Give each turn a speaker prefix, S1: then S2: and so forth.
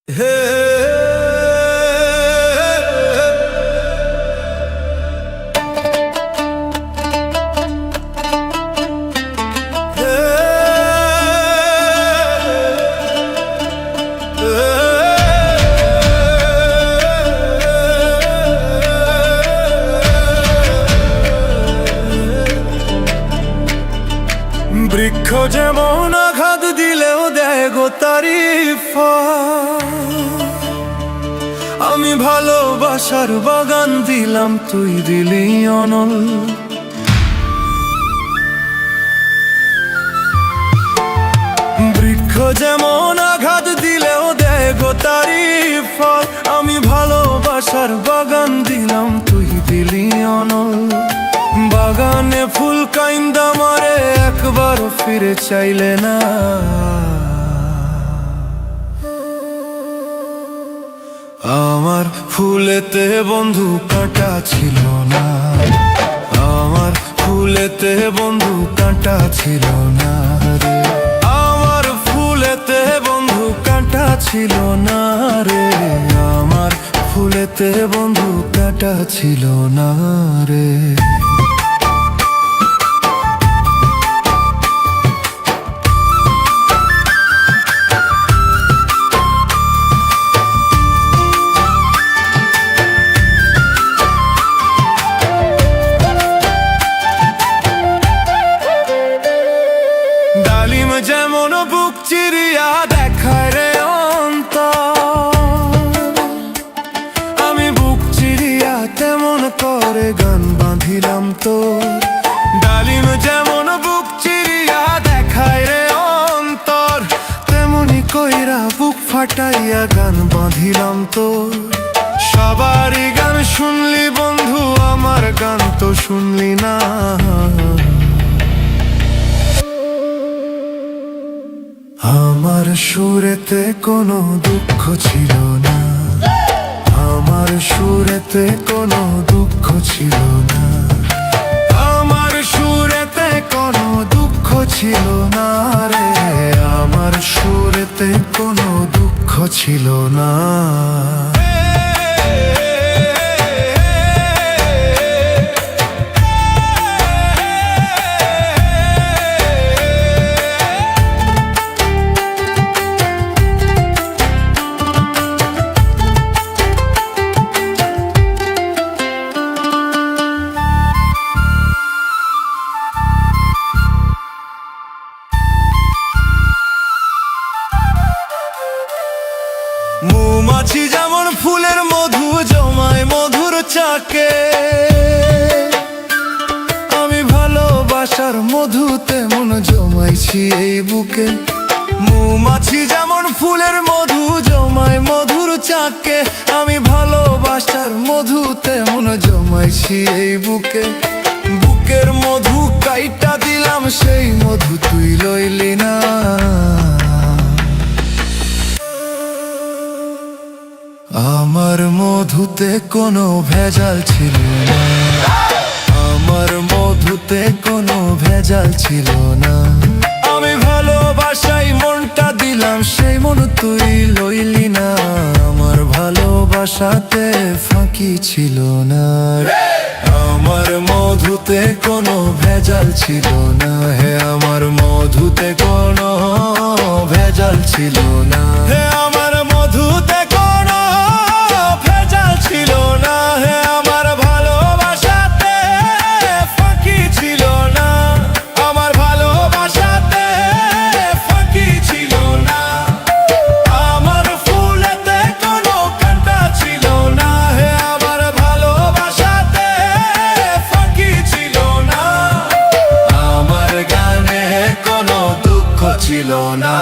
S1: বৃক্ষ যেমন আঘাত দিলেও দেয় গো তারি ফল, আমি ভালোবাসার বাগান দিলাম, তুই দিলি অনল। বৃক্ষ যেমন আঘাত দিলেও দেয় গো তারি ফল, আমি ভালোবাসার বাগান দিলাম, তুই দিলি অনল। বাগানে ফুল কাইন্দা মারে একবার ফিরে চাইলে না, আমার ফুলেতে বন্ধু কাঁটা ছিল না, আমার ফুলেতে বন্ধু কাঁটা ছিল না রে, আমার ফুলেতে বন্ধু কাঁটা ছিল না রে, আমার ফুলেতে বন্ধু কাঁটা ছিল না রে। ডালিম যেমন বুক চিরিয়া দেখায় রে অন্তর, আমি বুক চিরিয়া তেমন করে গান বাঁধিলাম তোর। ডালিম যেমন বুক চিরিয়া দেখায় রে অন্তর, তেমনি কইরা বুক ফাটাইয়া গান বাঁধিলাম তোর। সবারই গান শুনলি বন্ধু, আমার গান তো শুনলি না, আমার সুরেতে কোনো দুঃখ ছিল না, আমার সুরেতে কোনো দুঃখ ছিল না, আমার সুরেতে কোনো দুঃখ ছিল না রে, আমার সুরেতে কোনো দুঃখ ছিল না। মৌমাছি যেমন ফুলের মধু জমায় মধুর চাকে, আমি ভালোবাসার মধু তেমন জমাইছি এই বুকে। মৌমাছি যেমন ফুলের মধু জমায় মধুর চাকে, আমি ভালোবাসার মধু তেমন জমাইছি এই বুকে। বুকের মধু কাইটা দিলাম, সেই মধু তুই লইলি না, আমার মধুতে কোনো ভেজাল ছিল না, আমার মধুতে কোনো ভেজাল ছিল না। আমি ভালোবাসাই মনটা দিলাম, সেই মন তুই লইলি না, আমার ভালোবাসাতে ফাঁকি ছিল না, আমার মধুতে কোনো ভেজাল ছিল না, হে আমার মধুতে কোনো ভেজাল ছিল না, হে আমার মধুতে কোনো ভেজাল ছিল না, হে আমার ভালোবাসাতে ফাঁকি ছিল না, আমার ভালোবাসাতে ফাঁকি ছিল না, আমার ফুলেতে কোনো কাঁটা ছিল না, হে আমার ভালোবাসাতে ফাঁকি ছিল না, আমার গানে কোনো দুঃখ ছিল না।